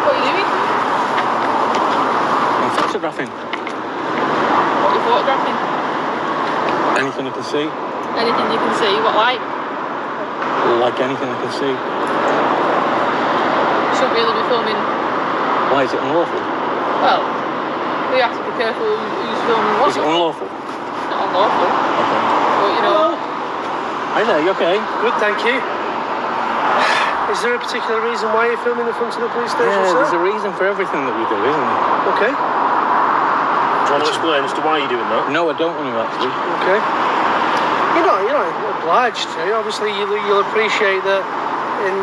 What are you doing? I'm photographing. What are you photographing? Anything I can see. Anything you can see? What, like? Like anything I can see. You shouldn't really be filming. Why is it unlawful? Well, we have to be careful who's filming what. Is it unlawful? Not unlawful. Okay. But you know. Hi there, you okay? Good, thank you. Is there a particular reason why you're filming the front of the police station, Yeah, sir? there's a reason for everything that we do, isn't there? Okay. Do you want to explain as to why you're doing that? No, I don't want to actually. Okay. You're not obliged to. Obviously, you'll appreciate that in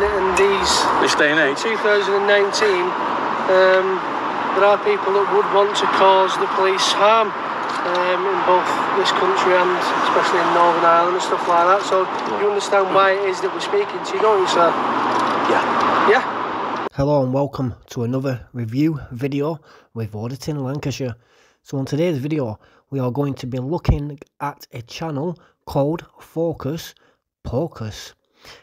This day and age. 2019, there are people that would want to cause the police harm in both this country and especially in Northern Ireland and stuff like that. So you understand why it is that we're speaking to you, don't you, sir? Yeah. Yeah. Hello and welcome to another review video with Auditing Lancashire. So on today's video we are going to be looking at a channel called Focus Pocus.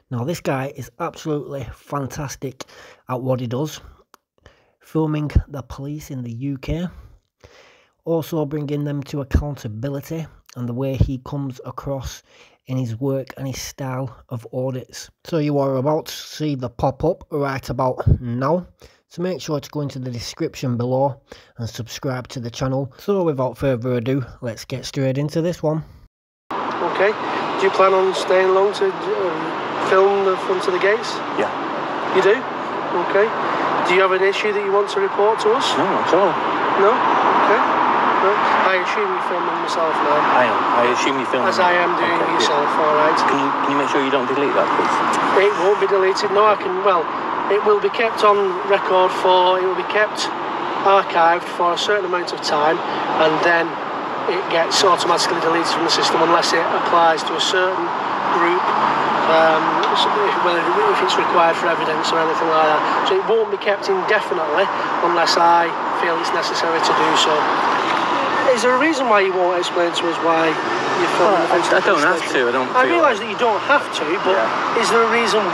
Now this guy is absolutely fantastic at what he does, filming the police in the UK, also bringing them to accountability and the way he comes across in his work and his style of audits. So you are about to see the pop-up right about now, so make sure to go into the description below and subscribe to the channel. So without further ado, let's get straight into this one. Okay. Do you plan on staying long to film the front of the gates? Yeah. You do? Okay. Do you have an issue that you want to report to us? No, not at all. No? Okay. No. I assume you're filming myself now. I am. I assume you're filming. As I am doing okay, yourself, yeah. alright. Can you make sure you don't delete that, please? It won't be deleted. No, I can, well, it will be kept on record it will be kept archived for a certain amount of time, and then it gets automatically deleted from the system unless it applies to a certain group, if it's required for evidence or anything like that. So it won't be kept indefinitely unless I feel it's necessary to do so. Is there a reason why you won't explain to us why you're filming the front of the I don't have station? to. I realise that you don't have to, but yeah. Is there a reason?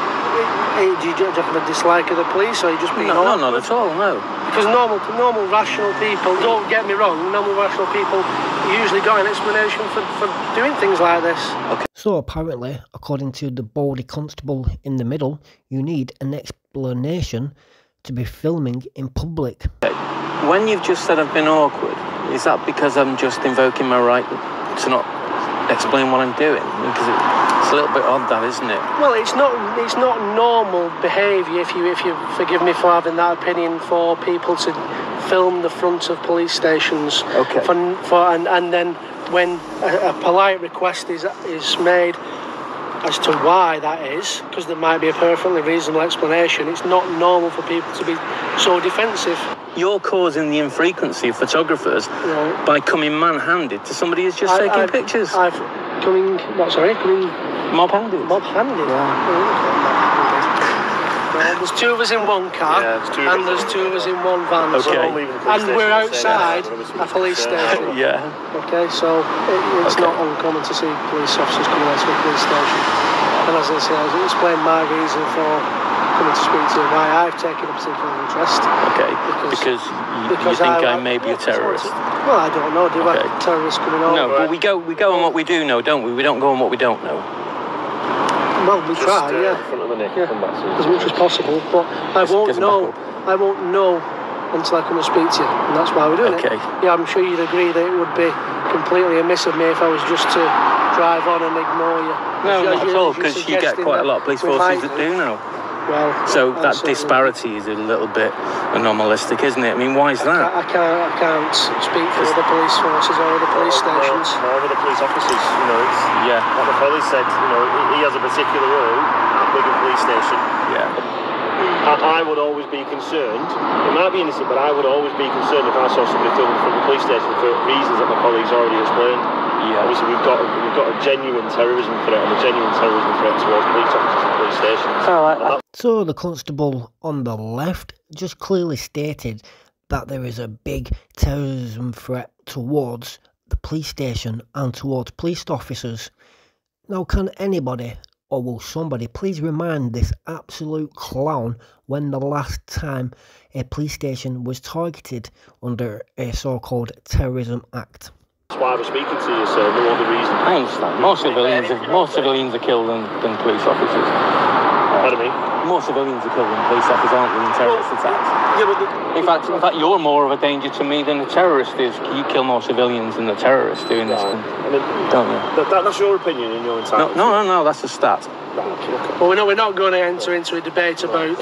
Do you have a dislike of the police, or are you just being No, not at all, no. Because normal rational people, don't get me wrong, normal rational people usually got an explanation for doing things like this. Okay. So apparently, according to the baldy constable in the middle, you need an explanation to be filming in public. When you've just said I've been awkward, is that because I'm just invoking my right to not explain what I'm doing? Because it's a little bit odd, that, isn't it? Well, it's not normal behaviour, if you forgive me for having that opinion, for people to film the front of police stations. Okay. And then when a polite request is made as to why that is, because there might be a perfectly reasonable explanation, it's not normal for people to be so defensive. You're causing the infrequency of photographers by coming man-handed to somebody who's just taking pictures. Coming Mob-handed. Mob-handed? Yeah. There's two of us in one car, and there's two of us in one van. Okay. And we're outside a police station. Yeah. Okay, so it's not uncommon to see police officers coming out to a police station. And as I say, I'll explain my reason for coming to speak to you, why I've taken a particular interest. Okay, because you think I may be a terrorist. Well, I don't know. Do we have terrorists coming over? No, but we go on what we do know, don't we? We don't go on what we don't know. Well, we try, as much as possible, but I won't know until I come and speak to you, and that's why we're doing it. Yeah, I'm sure you'd agree that it would be completely amiss of me if I was just to drive on and ignore you. No, not at all, because you get quite a lot of police forces that do know. Well, so that disparity is a little bit anomalistic, isn't it? I mean, why is that? I can't speak for other police forces or other police stations. No, other police officers, like the colleague said, he has a particular role at Wigan Police Station. Yeah. I would always be concerned, it might be innocent, but I would always be concerned if I saw somebody filming from the police station for reasons that my colleagues already explained. Yeah. Obviously, we've got a genuine terrorism threat and a genuine terrorism threat towards police officers and police stations. So the constable on the left just clearly stated that there is a big terrorism threat towards the police station and towards police officers. Now, can anybody Or will somebody please remind this absolute clown when the last time a police station was targeted under a so-called terrorism act? That's why I was speaking to you, sir. No other reason. I understand. More civilians are killed than police officers. Pardon me? More civilians are killed than police officers, aren't there, in terrorist attacks? Yeah, but in fact, you're more of a danger to me than a terrorist is. You kill more civilians than the terrorists doing this, don't you? That's your opinion and your entire. No, that's a stat. Well, we're not going to enter into a debate about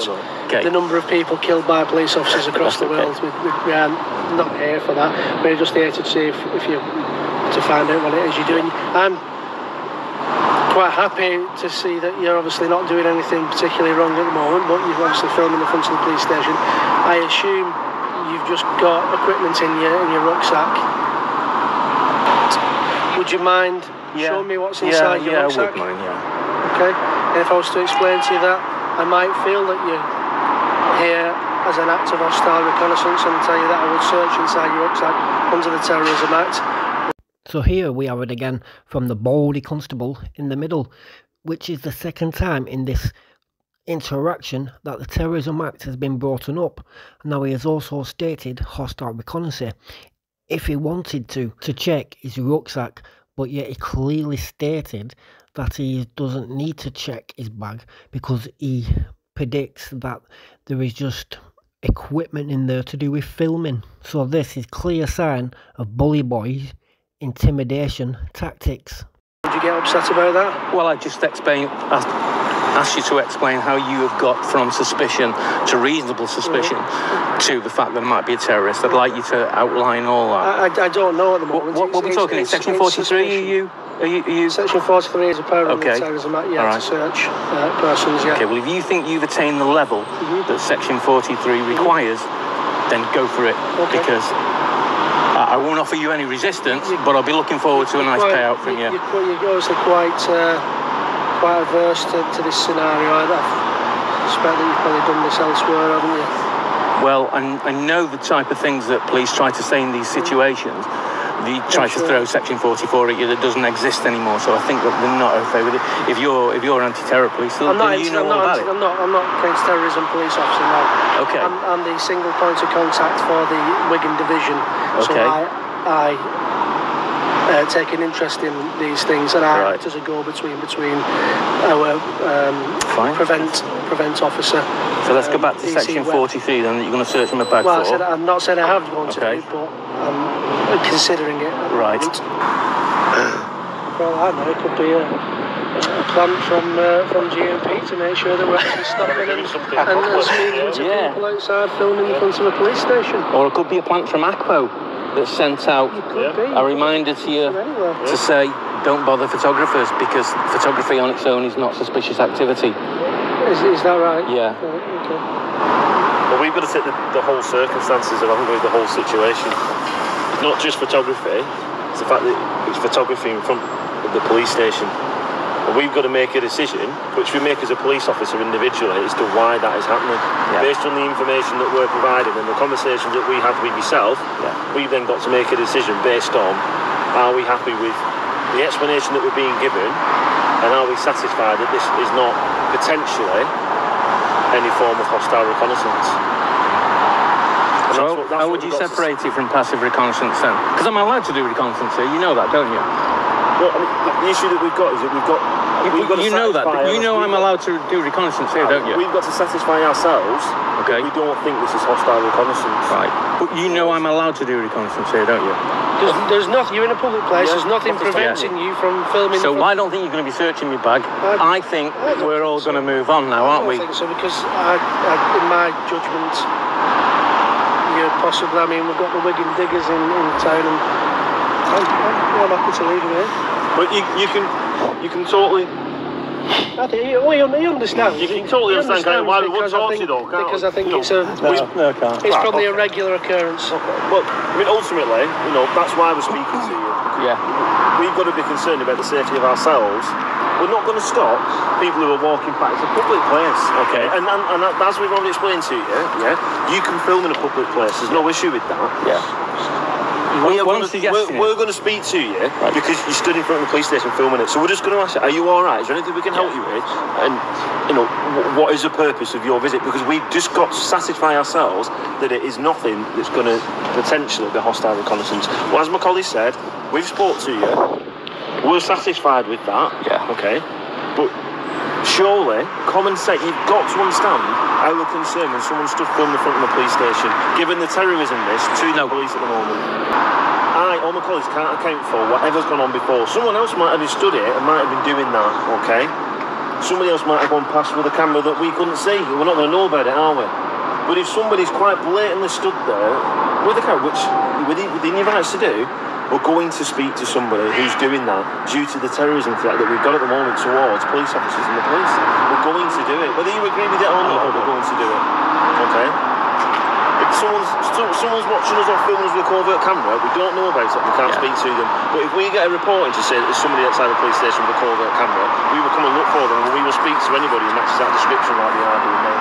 the number of people killed by police officers across the world. We are not here for that. We're just here to see if you to find out what it is you're doing. I'm quite happy to see that you're obviously not doing anything particularly wrong at the moment, but you've obviously filmed in the front of the police station. I assume you've just got equipment in your rucksack. Would you mind showing me what's inside your rucksack? I would mind, Okay, and if I was to explain to you that, I might feel that you're here as an act of hostile reconnaissance and tell you that I would search inside your rucksack under the Terrorism Act. So here we have it again from the baldy constable in the middle, which is the second time in this interaction that the Terrorism Act has been brought up. Now he has also stated hostile reconnaissance if he wanted to check his rucksack, but yet he clearly stated that he doesn't need to check his bag because he predicts that there is just equipment in there to do with filming. So this is clear sign of bully boys intimidation tactics. Did you get upset about that? Well, I just asked you to explain how you have got from suspicion to reasonable suspicion to the fact that it might be a terrorist. I'd like you to outline all that. I don't know at the moment. What we're talking in Section 43? Are you? Section 43 is a power of the Terrorism Act, to search persons, Okay, well, if you think you've attained the level that Section 43 requires, then go for it, because I won't offer you any resistance, but I'll be looking forward to a nice payout from you. You're obviously quite averse to this scenario. I suspect that you've probably done this elsewhere, haven't you? Well, I know the type of things that police try to say in these situations. They try to throw Section 44 at you that doesn't exist anymore, so I think that they're not okay with it. If you're anti-terror police, then you know all about it. I'm not against terrorism police officer now. Okay. I'm the single point of contact for the Wigan division. Okay. So I take an interest in these things, and I act as a go-between between our prevent officer. So let's go back to Section 43 then, that you're going to search in my bag for. I'm not saying I have gone to it, but I'm considering it. Right. Well, I know it could be a plan from GMP to make sure that we're actually stopping and speaking to people outside filming in front of a police station. Or it could be a plant from ACPO that sent out a reminder to you to say, don't bother photographers, because photography on its own is not suspicious activity. Is that right? Yeah. Okay. Well, we've got to take the whole circumstances of the whole situation. It's not just photography, it's the fact that it's photography in front of the police station. And we've got to make a decision, which we make as a police officer individually, as to why that is happening. Based on the information that we're providing and the conversations that we have with yourself, we've then got to make a decision based on, are we happy with the explanation that we're being given, and are we satisfied that this is not potentially any form of hostile reconnaissance? So how would you separate it from passive reconnaissance then? Because I'm allowed to do reconnaissance here, you know that, don't you? Well, I mean, the issue that we've got is that we've got you know that. You know I'm allowed to do reconnaissance here, don't you? We've got to satisfy ourselves that we don't think this is hostile reconnaissance. Right. But you know I'm allowed to do reconnaissance here, don't you? There's nothing. You're in a public place. There's nothing preventing you from filming. So I don't think you're going to be searching my bag. I think we're all going to move on now, aren't we? I don't think so, because in my judgment, you're possibly. I mean, we've got the Wigan diggers in town, and I'm happy to leave them here. But you can totally. I think you understand. You can totally understand why we want to talk to you, though, can't because I think it's it's probably a regular occurrence. Well, I mean, ultimately, that's why we're speaking to you. Yeah. We've got to be concerned about the safety of ourselves. We're not going to stop people who are walking back. It's a public place, okay? And as we've already explained to you, you can film in a public place. There's no issue with that. Yeah. we're going to speak to you because you stood in front of the police station filming it. So we're just going to ask you, are you all right? Is there anything we can help you with? And, you know, what is the purpose of your visit? Because we've just got to satisfy ourselves that it is nothing that's going to potentially be hostile reconnaissance. Well, as my colleague said, we've spoke to you. We're satisfied with that. Yeah. Okay. But surely, common sense, you've got to understand our concern when someone stood filming in front of the police station, given the terrorism risk to the police at the moment. I or my colleagues can't account for whatever's gone on before. Someone else might have stood it and might have been doing that, okay? Somebody else might have gone past with a camera that we couldn't see. We're not going to know about it, are we? But if somebody's quite blatantly stood there with a camera, which within your rights to do, we're going to speak to somebody who's doing that due to the terrorism threat that we've got at the moment towards police officers and the police. We're going to do it. Whether you agree with it or not, we're going to do it. Okay? If someone's watching us or filming us with a covert camera, we don't know about it, we can't speak to them. But if we get a report in to say that there's somebody outside the police station with a covert camera, we will come and look for them and we will speak to anybody who matches that description like we are doing now.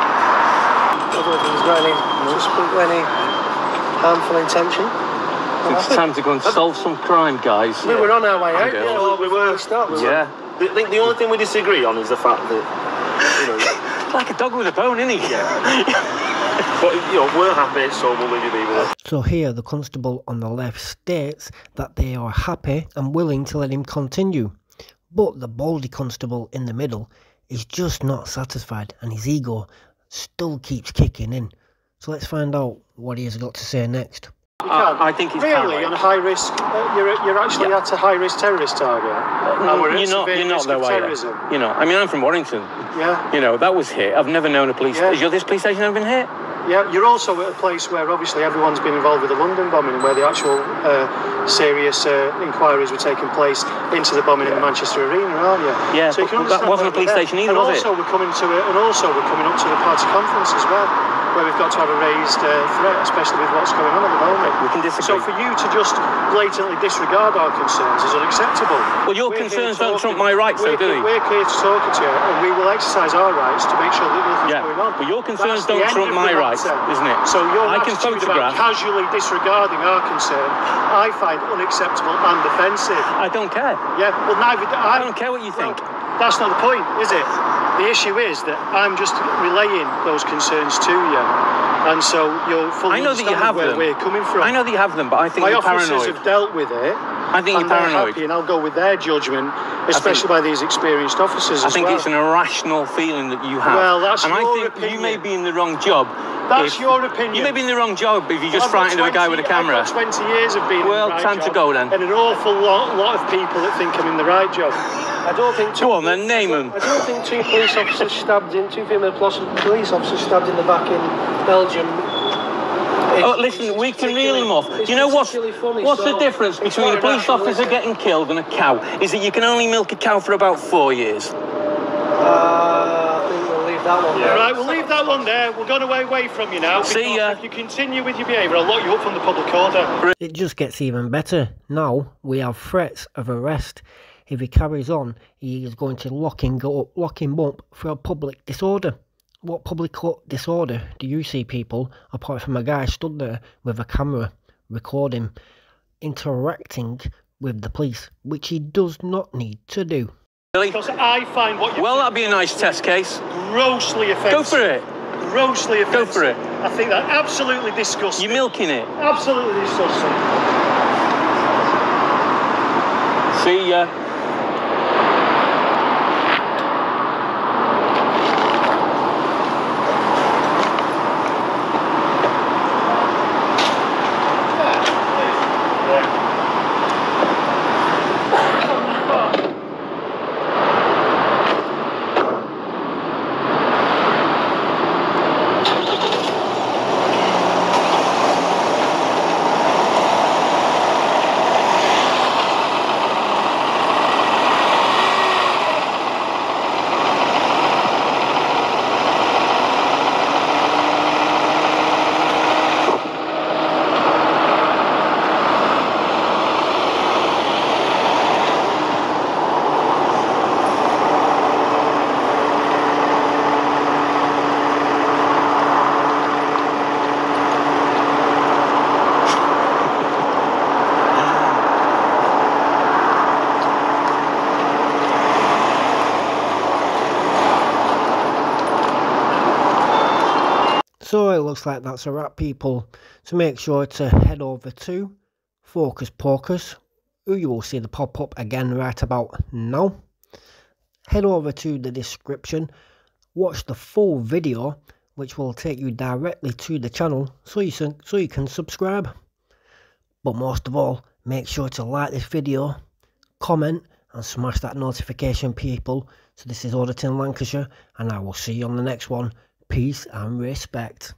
I don't think he's got any harmful intention. It's time to go and solve some crime, guys. We were on our way out. We were. Yeah. The only thing we disagree on is the fact that, you know... like a dog with a bone, isn't he? Yeah. But, you know, we're happy, so we'll leave you be with it. So here, the constable on the left states that they are happy and willing to let him continue. But the baldy constable in the middle is just not satisfied, and his ego still keeps kicking in. So let's find out what he has got to say next. I think he's really on high risk. You're actually at a high risk terrorist target. You're not though, are you? You know, I mean, I'm from Warrington. Yeah. You know, that was hit. I've never known a police. Has this police station ever been hit? Yeah, you're also at a place where obviously everyone's been involved with the London bombing, where the actual serious inquiries were taking place into the bombing in the Manchester Arena, aren't you? Yeah, so but that wasn't a police station either, was it? And also we're coming up to the party conference as well, where we've got to have a raised threat, especially with what's going on at the moment. We can disagree. So for you to just blatantly disregard our concerns is unacceptable. Well, your concerns don't trump my rights, though, do they? We're here to talk to you, and we will exercise our rights to make sure that nothing's going on. But your concerns don't trump my rights, isn't it? So your attitude about casually disregarding our concern, I find unacceptable and offensive. I don't care. Yeah, well, neither do I. I don't care what you think. That's not the point, is it? The issue is that I'm just relaying those concerns to you, and so you'll fully understand where we're coming from. I know that you have them, but I think you're paranoid. My officers have dealt with it. I think you're paranoid. Happy, and I'll go with their judgment, especially by these experienced officers as well. I think it's an irrational feeling that you have. Well, that's your opinion. And I think you may be in the wrong job. That's your opinion. You may be in the wrong job if you just frightened of a guy with a camera. I've got 20 years of being in the right time job, to go then. And an awful lot of people that think I'm in the right job. I don't think... Go on then, name them. I don't think two female police officers stabbed in the back in Belgium. Listen, we can reel them off. Do you know what's the difference between a police officer getting killed and a cow? Is that you can only milk a cow for about 4 years. I think we'll leave that one there. Right, we'll leave that one there. We're going away from you now. See ya. If you continue with your behaviour, I'll lock you up from the public order. It just gets even better. Now we have threats of arrest. If he carries on, he is going to lock him up for a public disorder. What public disorder do you see, people, apart from a guy stood there with a camera recording, interacting with the police, which he does not need to do? Really? Because I find what you're... Well, that'd be a nice test case. Grossly offensive. Go for it. Grossly offensive. Go for it. I think that absolutely disgusting. You're milking it. Absolutely disgusting. See ya. looks like that's a wrap, people. So make sure to head over to Focus Pocus, who you will see the pop up again right about now. Head over to the description, watch the full video, which will take you directly to the channel so you can subscribe. But most of all, make sure to like this video, comment and smash that notification, people. So this is Auditing Lancashire, and I will see you on the next one. Peace and respect.